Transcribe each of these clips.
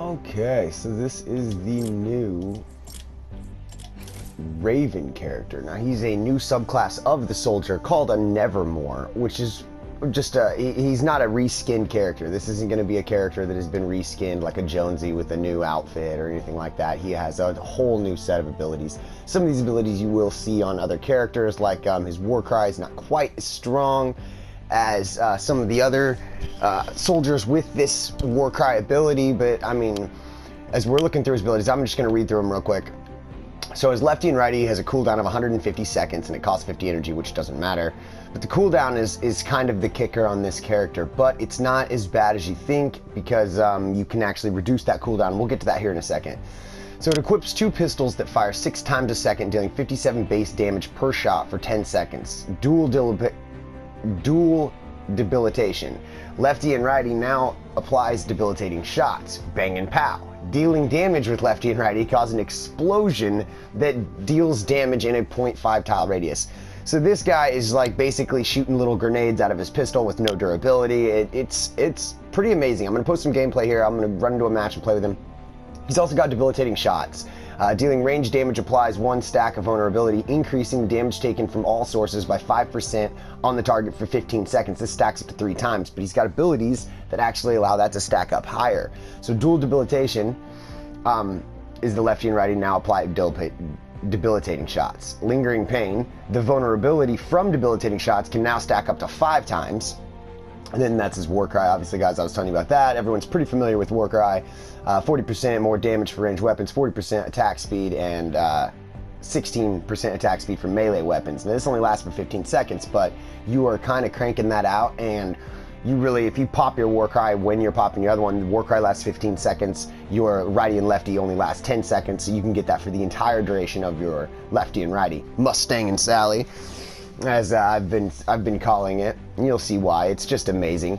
Okay, so this is the new Raven character. Now he's a new subclass of the soldier called a Nevermoore, which is just he's not a reskinned character. This isn't going to be a character that has been reskinned like a Jonesy with a new outfit or anything like that. He has a whole new set of abilities. Some of these abilities you will see on other characters, like his war cry is not quite as strong as some of the other soldiers with this war cry ability, but I mean, as we're looking through his abilities, I'm just going to read through them real quick. So his lefty and righty has a cooldown of 150 seconds and it costs 50 energy, which doesn't matter. But the cooldown is kind of the kicker on this character, but it's not as bad as you think because you can actually reduce that cooldown. We'll get to that here in a second. So it equips two pistols that fire 6 times a second, dealing 57 base damage per shot for 10 seconds. Dual debilitation. Lefty and righty now applies debilitating shots. Bang and pow. Dealing damage with lefty and righty causes an explosion that deals damage in a 0.5 tile radius. So this guy is like basically shooting little grenades out of his pistol with no durability. It's pretty amazing. I'm going to post some gameplay here. I'm going to run into a match and play with him. He's also got debilitating shots. Dealing range damage applies 1 stack of vulnerability, increasing the damage taken from all sources by 5% on the target for 15 seconds. This stacks up to 3 times, but he's got abilities that actually allow that to stack up higher. So dual debilitation is the lefty and righty now apply debilitating shots. Lingering pain, the vulnerability from debilitating shots can now stack up to 5 times. And then that's his war cry. Obviously, guys, I was telling you about that. Everyone's pretty familiar with war cry. 40% more damage for ranged weapons, 40% attack speed, and 16% attack speed for melee weapons. Now, this only lasts for 15 seconds, but you are kind of cranking that out, and you really, if you pop your war cry when you're popping your other one, the war cry lasts 15 seconds, your righty and lefty only last 10 seconds, so you can get that for the entire duration of your lefty and righty. Mustang and Sally, as I've been calling it. You'll see why. It's just amazing.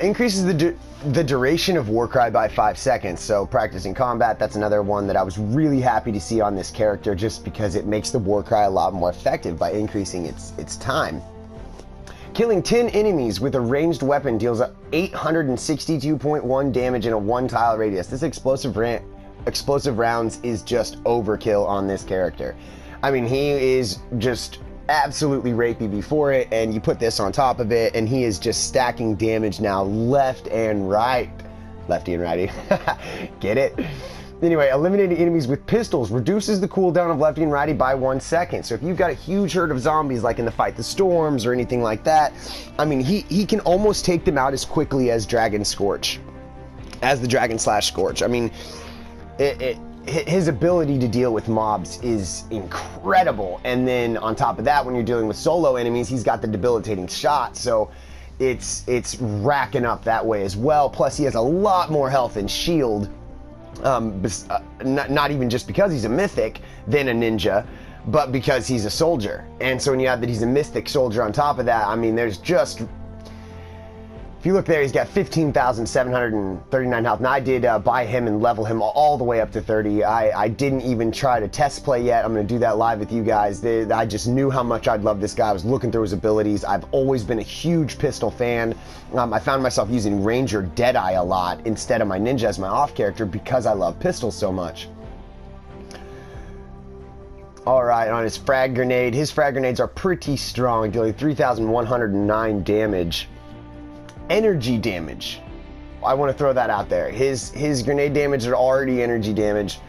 Increases the duration of war cry by 5 seconds. So practicing combat, that's another one that I was really happy to see on this character, just because it makes the war cry a lot more effective by increasing its time. Killing 10 enemies with a ranged weapon deals 862.1 damage in a 1 tile radius. This explosive rounds is just overkill on this character. I mean, he is just absolutely rapey before it, and you put this on top of it, and he is just stacking damage now left and right. Lefty and righty. Get it? Anyway, eliminating enemies with pistols reduces the cooldown of lefty and righty by 1 second. So if you've got a huge herd of zombies like in the Fight the Storms or anything like that, I mean, he can almost take them out as quickly as the Dragon Scorch. I mean, his ability to deal with mobs is incredible, and then on top of that, when you're dealing with solo enemies, he's got the debilitating shot, so it's racking up that way as well. Plus he has a lot more health and shield, not even just because he's a mythic than a ninja, but because he's a soldier. And so when you have that he's a mythic soldier on top of that, I mean, there's just, if you look there, he's got 15,739 health. Now, I did buy him and level him all the way up to 30. I didn't even try to test play yet. I'm going to do that live with you guys. I just knew how much I'd love this guy. I was looking through his abilities. I've always been a huge pistol fan. I found myself using Ranger Deadeye a lot instead of my ninja as my off character because I love pistols so much. Alright, on his frag grenade. His frag grenades are pretty strong, dealing 3,109 damage. Energy damage, I want to throw that out there. His grenade damage are already energy damage,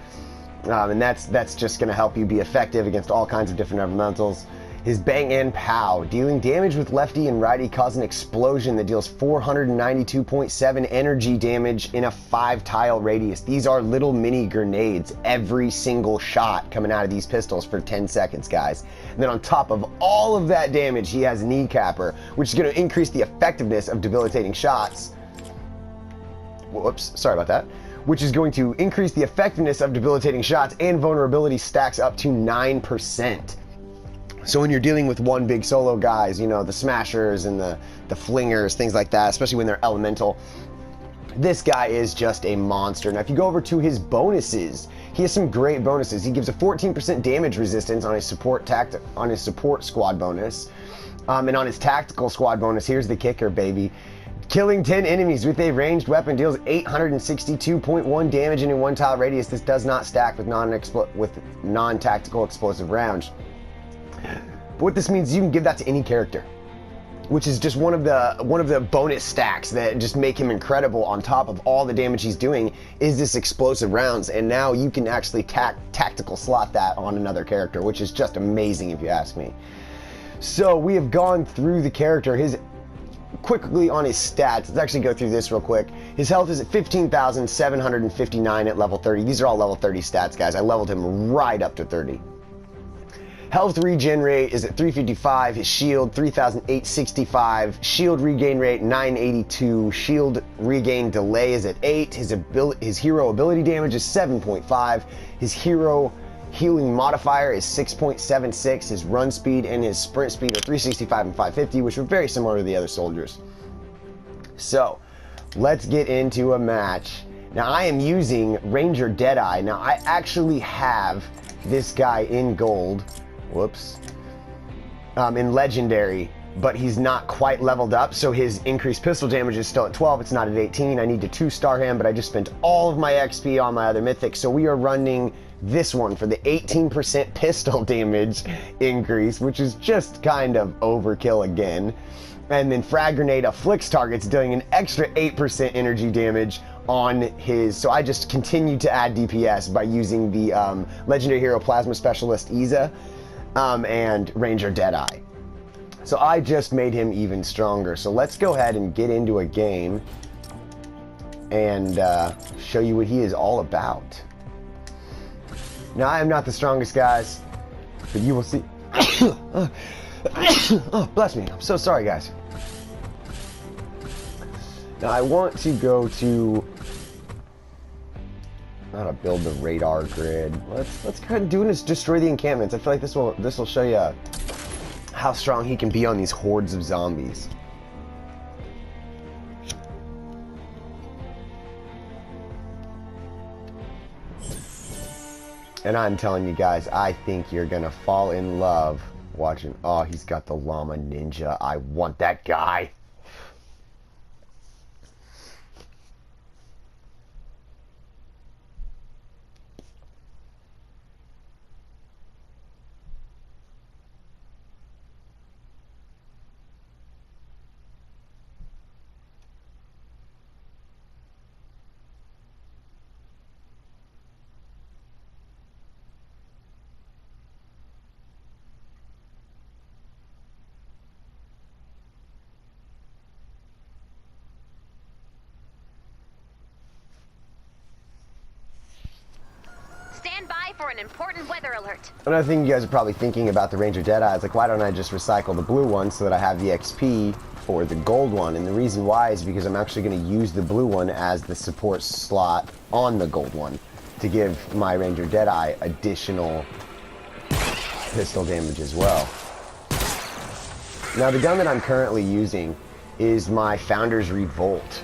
and that's just going to help you be effective against all kinds of different elementals. His bang and pow, dealing damage with lefty and righty, cause an explosion that deals 492.7 energy damage in a 5 tile radius. These are little mini grenades, every single shot coming out of these pistols for 10 seconds, guys. And then on top of all of that damage, he has kneecapper, which is going to increase the effectiveness of debilitating shots. Whoops, sorry about that. Which is going to increase the effectiveness of debilitating shots, and vulnerability stacks up to 9%. So when you're dealing with one big solo guys, you know, the smashers and the flingers, things like that, especially when they're elemental, this guy is just a monster. Now, if you go over to his bonuses, he has some great bonuses. He gives a 14% damage resistance on his support squad bonus. And on his tactical squad bonus, here's the kicker, baby. Killing 10 enemies with a ranged weapon deals 862.1 damage in a 1-tile radius. This does not stack with non-tactical explosive rounds. But what this means is you can give that to any character, which is just one of the bonus stacks that just make him incredible. On top of all the damage he's doing is this explosive rounds, and now you can actually tactical slot that on another character, which is just amazing if you ask me. So we have gone through the character. Quickly on his stats, let's actually go through this real quick. His health is at 15,759 at level 30. These are all level 30 stats, guys. I leveled him right up to 30. Health regen rate is at 355. His shield 3,865. Shield regain rate 982. Shield regain delay is at 8. His hero ability damage is 7.5. His hero healing modifier is 6.76. His run speed and his sprint speed are 365 and 550, which are very similar to the other soldiers. So let's get into a match. Now I am using Ranger Deadeye. Now I actually have this guy in gold. Whoops. In legendary, but he's not quite leveled up, so his increased pistol damage is still at 12. It's not at 18. I need to 2-star him, but I just spent all of my XP on my other mythic, so we are running this one for the 18% pistol damage increase, which is just kind of overkill again. And then Frag Grenade afflicts targets, doing an extra 8% energy damage on his. So I just continued to add DPS by using the Legendary Hero Plasma Specialist Iza and Ranger Deadeye. So I just made him even stronger. So let's go ahead and get into a game and show you what he is all about. Now, I am not the strongest, guys, but you will see. Oh, bless me. I'm so sorry, guys. Now, I want to go to how to build the radar grid. Let's go ahead and do it. Is destroy the encampments. I feel like this will show you how strong he can be on these hordes of zombies. And I'm telling you guys, I think you're gonna fall in love watching. Oh, he's got the llama ninja. I want that guy. Stand by for an important weather alert. Another thing you guys are probably thinking about the Ranger Deadeye is like, why don't I just recycle the blue one so that I have the XP for the gold one? And the reason why is because I'm actually going to use the blue one as the support slot on the gold one to give my Ranger Deadeye additional pistol damage as well. Now the gun that I'm currently using is my Founder's Revolt.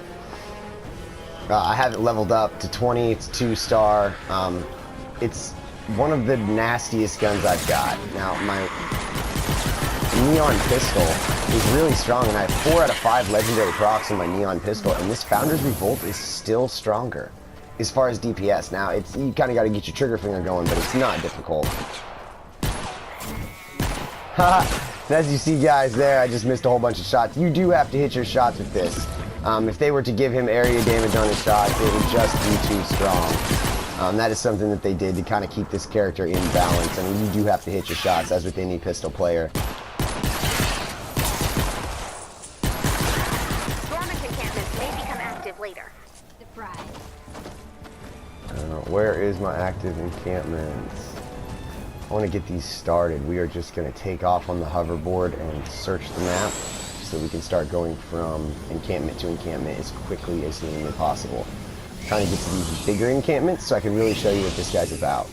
I have it leveled up to 20. It's 2-star. It's one of the nastiest guns I've got. Now, my Neon Pistol is really strong, and I have 4 out of 5 legendary procs in my Neon Pistol, and this Founder's Revolt is still stronger as far as DPS. Now, you kind of got to get your trigger finger going, but it's not difficult. As you see, guys, there, I just missed a whole bunch of shots. You do have to hit your shots with this. If they were to give him area damage on his shots, it would just be too strong. That is something that they did to kind of keep this character in balance. I mean, you do have to hit your shots, as with any pistol player. Dormant encampments may become active later. Surprise. Where is my active encampments? I want to get these started. We are just going to take off on the hoverboard and search the map so we can start going from encampment to encampment as quickly as humanly possible. Trying to get to these bigger encampments so I can really show you what this guy's about.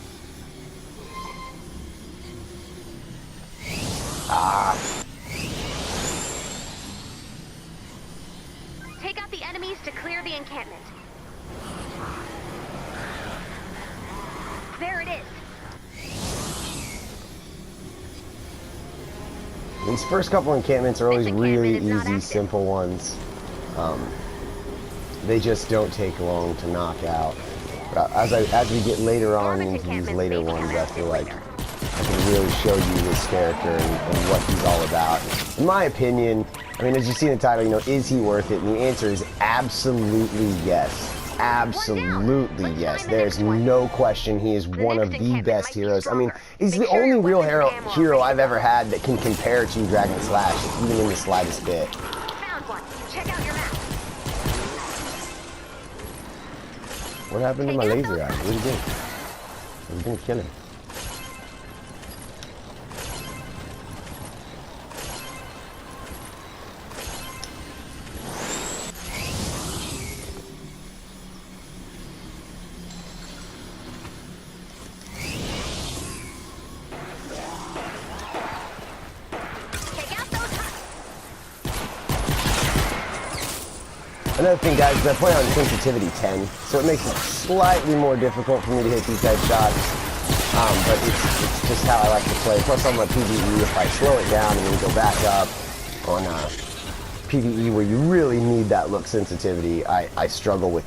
Take out the enemies to clear the encampment. There it is. These first couple encampments are always This encampment really is not easy, active. simple ones. They just don't take long to knock out. But as we get later on into these later ones, I feel like I can really show you his character and what he's all about. In my opinion, I mean, as you see in the title, you know, is he worth it? And the answer is absolutely yes. Absolutely yes. There's no question he is one of the best heroes. I mean, he's the only real hero I've ever had that can compare to Dragon Slash, even in the slightest bit. Found one. Check out your map. What happened to my laser eye? What did he do? I was gonna kill him. Another thing, guys, is I play on sensitivity 10, so it makes it slightly more difficult for me to hit these type shots. But it's just how I like to play. Plus on my PvE, if I slow it down and then go back up on PvE where you really need that look sensitivity, I struggle with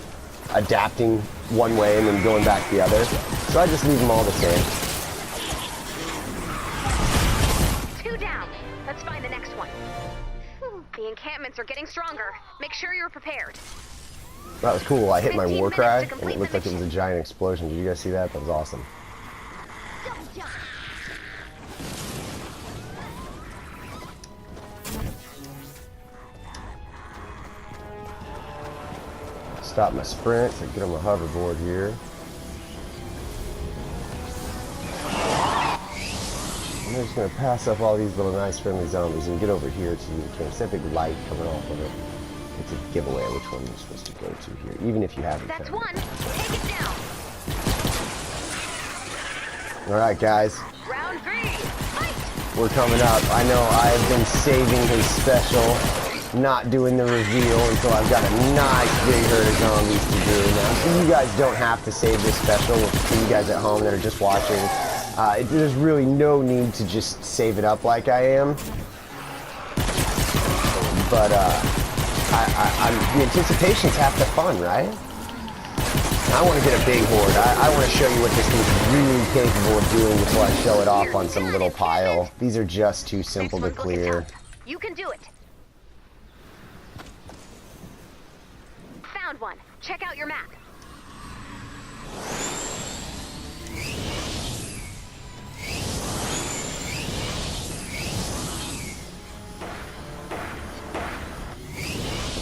adapting one way and then going back the other. So I just leave them all the same. 2 down. Let's find the next one. The encampments are getting stronger. Make sure you're prepared. That was cool. I hit my war cry, and it looked like it was a giant explosion. Did you guys see that? That was awesome. Stop my sprint to get on my hoverboard here. I'm just going to pass up all these little nice friendly zombies and get over here to the camp. It's that big light coming off of it. It's a giveaway which one you're supposed to go to here, even if you haven't That's found one. it. Take it down. Alright, guys. Round 3. Fight. We're coming up. I know I've been saving his special, not doing the reveal until I've got a nice big herd of zombies to do now. So you guys don't have to save this special for you guys at home that are just watching. There's really no need to just save it up like I am. But the anticipation's half the fun, right? I want to get a big horde. I want to show you what this thing's really capable of doing before I show it off on some little pile. These are just too simple to clear. You can do it. Found one. Check out your map.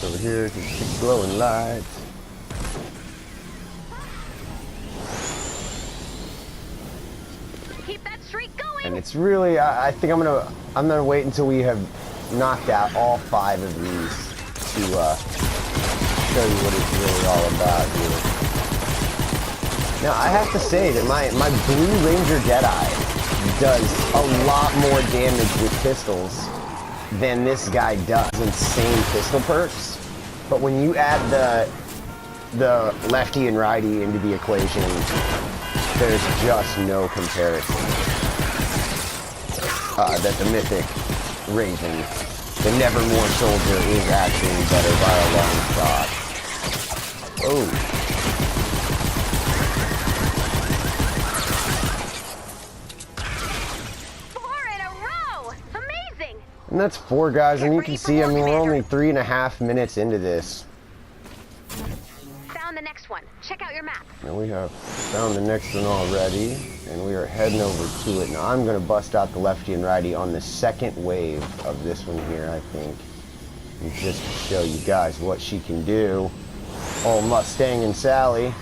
Over here, just keep glowing lights. Keep that streak going. And it's really, I think I'm gonna wait until we have knocked out all 5 of these to show you what it's really all about here. Now I have to say that my Blue Ranger Deadeye does a lot more damage with pistols than this guy does. Insane pistol perks. But when you add the lefty and righty into the equation, there's just no comparison. That the Mythic Raven, the Nevermoore soldier, is actually better by a long shot. Oh. And that's 4 guys, and you can see, I mean, we're only 3.5 minutes into this. Found the next one. Check out your map. And we have found the next one already, and we are heading over to it. Now I'm going to bust out the lefty and righty on the second wave of this one here, I think. And just to show you guys what she can do. Old Mustang and Sally.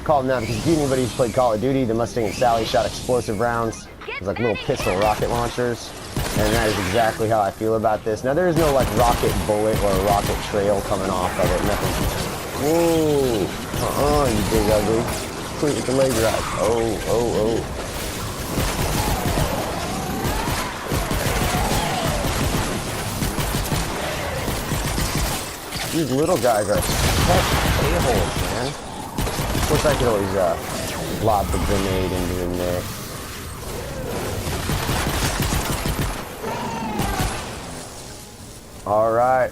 Call them that because if anybody who's played Call of Duty, the Mustang and Sally shot explosive rounds. It's like little pistol rocket launchers. And that is exactly how I feel about this. Now there is no like rocket bullet or rocket trail coming off of it. Nothing. Whoa! You big ugly. Quick with the laser eyes. Oh. These little guys are such a-holes, man. Of course I could always lob the grenade into the neck. Alright.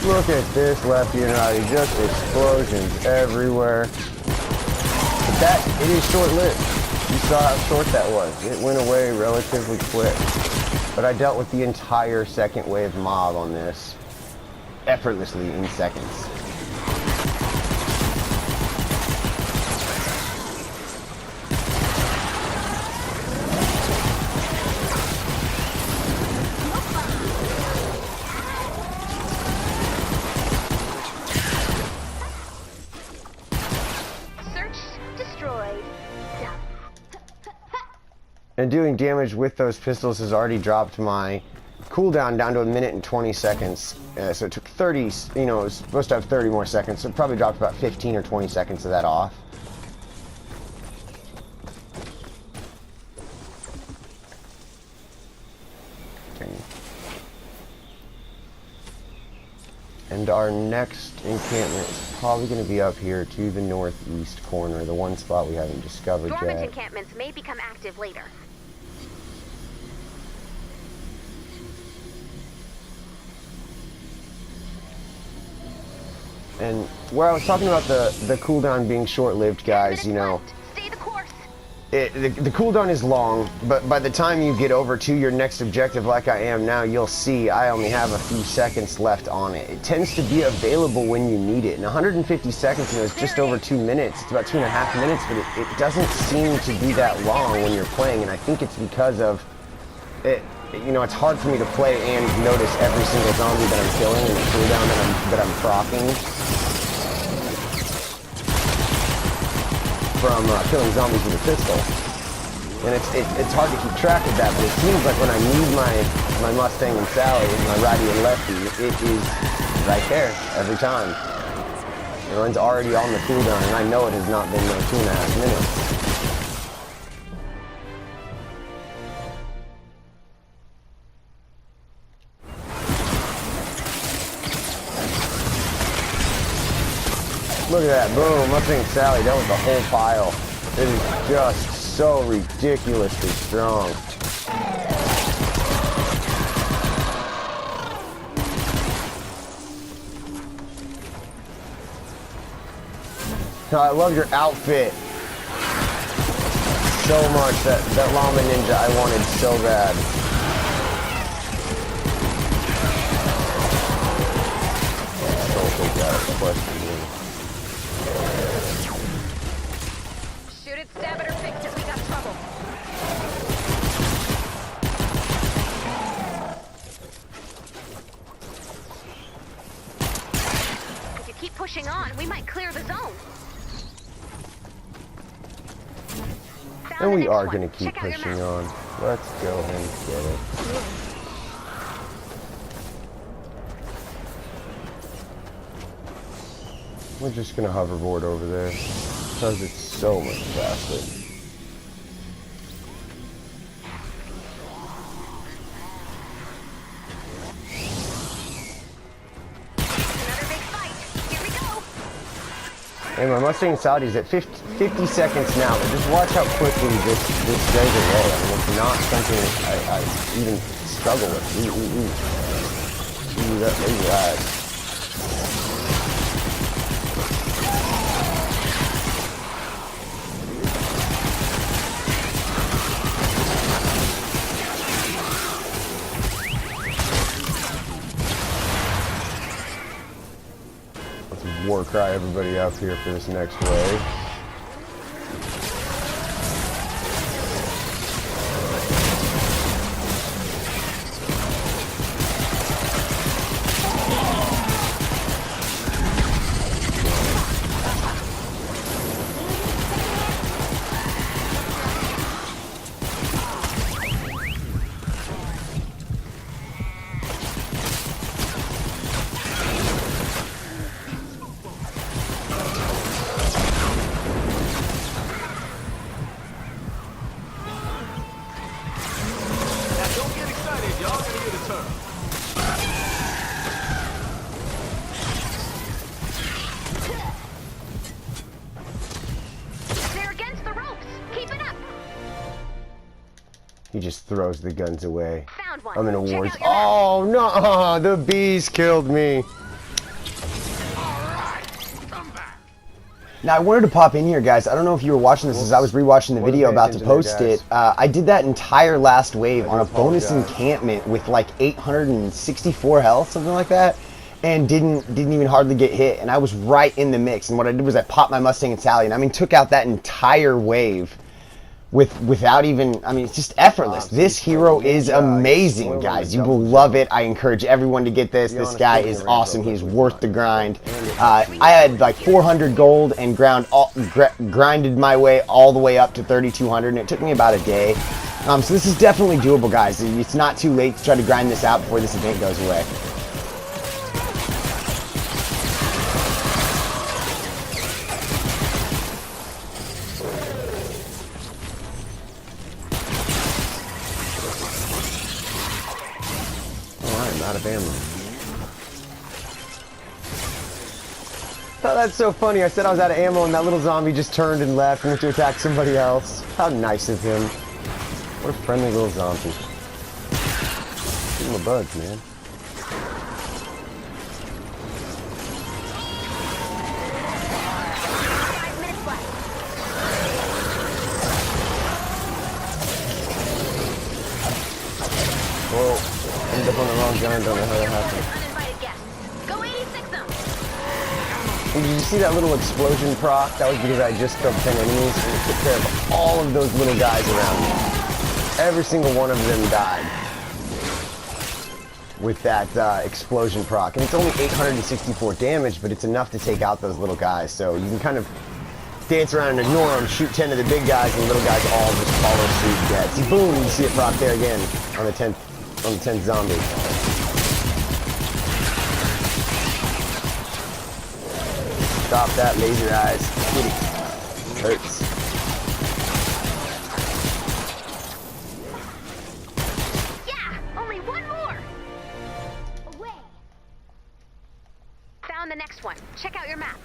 Look at this lefty and righty, just explosions everywhere. But it is short-lived. You saw how short that was. It went away relatively quick. But I dealt with the entire second wave mob on this effortlessly in seconds. And doing damage with those pistols has already dropped my cooldown down to 1 minute and 20 seconds. So it took 30, you know, it was supposed to have 30 more seconds, so it probably dropped about 15 or 20 seconds of that off. Okay. And our next encampment is probably going to be up here to the northeast corner, the one spot we haven't discovered yet. Dormant encampments may become active later. And where I was talking about the cooldown being short-lived, guys, you know, Stay the course. the cooldown is long, but by the time you get over to your next objective like I am now, you'll see I only have a few seconds left on it. It tends to be available when you need it. And 150 seconds, you know, is just over 2 minutes. It's about 2.5 minutes, but it doesn't seem to be that long when you're playing, and I think it's because of it. You know, it's hard for me to play and notice every single zombie that I'm killing and the cooldown that I'm proccing from killing zombies with a pistol. And it's hard to keep track of that, but it seems like when I need my Mustang and Sally, my righty and lefty, it is right there every time. Everyone's already on the cooldown, and I know it has not been 2.5 minutes. Look at that, boom, Mustang Sally dealt with the whole pile. It is just so ridiculously strong. I love your outfit so much, that llama ninja I wanted so bad. Don't think that was a question. Shoot it, stab it, or fix it. We got trouble. If you keep pushing on, we might clear the zone. And we are going to keep pushing on. Let's go and get it. We're just going to hoverboard over there because it's so much faster. And my Mustang Saudi's at 50 seconds now, but just watch how quickly this goes away. I mean, it's not something I even struggle with. Ooh, that laser eyes. War cry everybody up here for this next wave. He just throws the guns away. Found one. I'm in a war. Oh no! The bees killed me. Now, I wanted to pop in here, guys. I don't know if you were watching this as I was rewatching the video about to post it. I did that entire last wave on a bonus encampment with like 864 health, something like that, and didn't even hardly get hit. And I was right in the mix. And what I did was I popped my Mustang and Sally, and I mean took out that entire wave without even, I mean, it's just effortless. This hero is amazing, guys. You will love it. I encourage everyone to get this. This guy is awesome. He's worth the grind. I had like 400 gold and grinded my way all the way up to 3,200, and it took me about a day. So this is definitely doable, guys. It's not too late to try to grind this out before this event goes away. Out of ammo. Oh, that's so funny. I said I was out of ammo and that little zombie just turned and left and went to attack somebody else. How nice of him. What a friendly little zombie. Give him a buzz, man. Whoa. Ended up on the wrong gun, don't know how that happened. And did you see that little explosion proc? That was because I just killed 10 enemies and it took care of all of those little guys around me. Every single one of them died with that explosion proc. And it's only 864 damage, but it's enough to take out those little guys. So you can kind of dance around and ignore them, shoot 10 of the big guys, and the little guys all just follow suit dead. See, boom, you see it proc there again on the 10th zombie. Stop that laser eyes. Kitty. Hurts. Yeah, only one more. Away. Found the next one. Check out your map.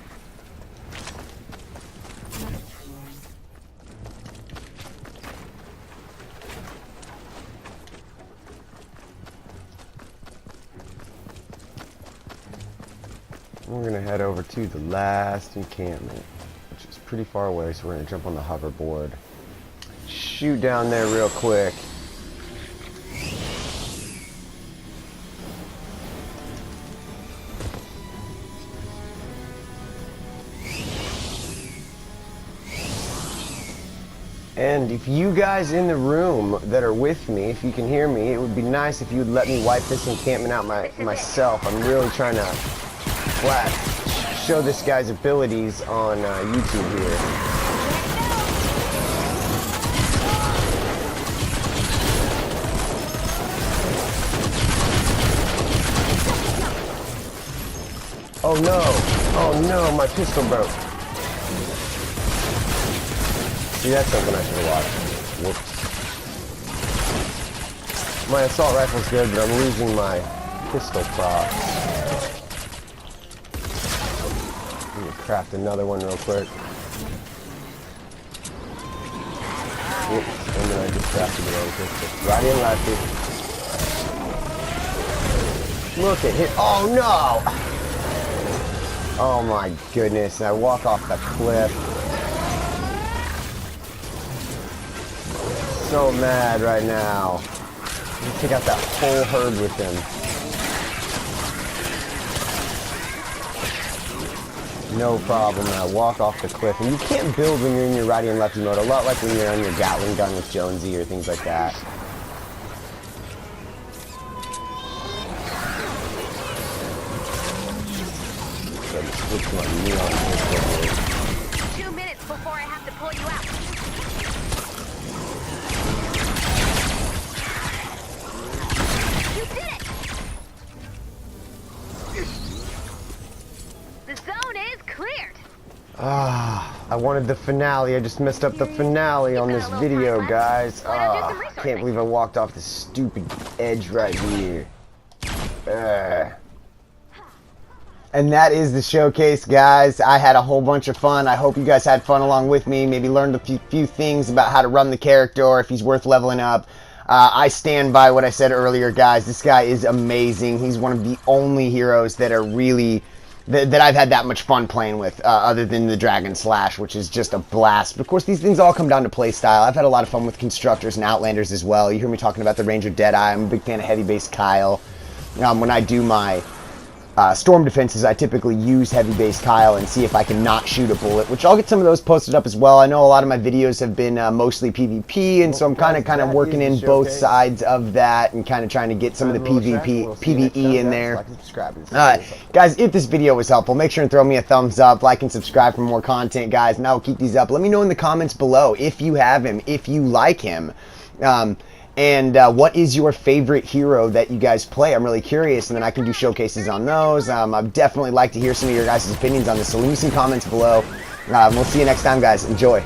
We're going to head over to the last encampment, which is pretty far away, so we're going to jump on the hoverboard. Shoot down there real quick. And if you guys in the room that are with me, if you can hear me, it would be nice if you would let me wipe this encampment out myself. I'm really trying to show this guy's abilities on YouTube here. Oh no! Oh no, my pistol broke. See, that's something I should have watched. Whoops. My assault rifle's good, but I'm losing my pistol props. Craft another one real quick. Oops, and then I just crafted the other pistol. Right in, lefty. Look at him. Oh no! Oh my goodness, I walk off the cliff. So mad right now. Let's take out that whole herd with him. No problem. I walk off the cliff, and you can't build when you're in your righty and lefty mode. A lot like when you're on your Gatling gun with Jonesy or things like that. So I'm switch my neon pistol here. 2 minutes before I have to pull you out. You did it! The zone is cleared. I wanted the finale. I just messed up the finale on this video, guys. I can't believe I walked off this stupid edge right here. And that is the showcase, guys. I had a whole bunch of fun. I hope you guys had fun along with me. Maybe learned a few things about how to run the character or if he's worth leveling up. I stand by what I said earlier, guys. This guy is amazing. He's one of the only heroes that are really that I've had that much fun playing with, other than the Dragon Slash, which is just a blast. But of course, these things all come down to play style. I've had a lot of fun with Constructors and Outlanders as well. You hear me talking about the Ranger Deadeye. I'm a big fan of Heavy Base Kyle. When I do my storm defenses, I typically use Heavy Base Kyle and see if I can not shoot a bullet, which I'll get some of those posted up as well. I know a lot of my videos have been mostly PvP, and so I'm kind of working in both sides of that and kind of trying to get some of the PvE in there. Alright, guys, if this video was helpful, make sure and throw me a thumbs up, like and subscribe for more content, guys, and I will keep these up. Let me know in the comments below if you have him, if you like him. And what is your favorite hero that you guys play? I'm really curious, and then I can do showcases on those. I'd definitely like to hear some of your guys' opinions on this, so leave me some comments below. We'll see you next time, guys. Enjoy.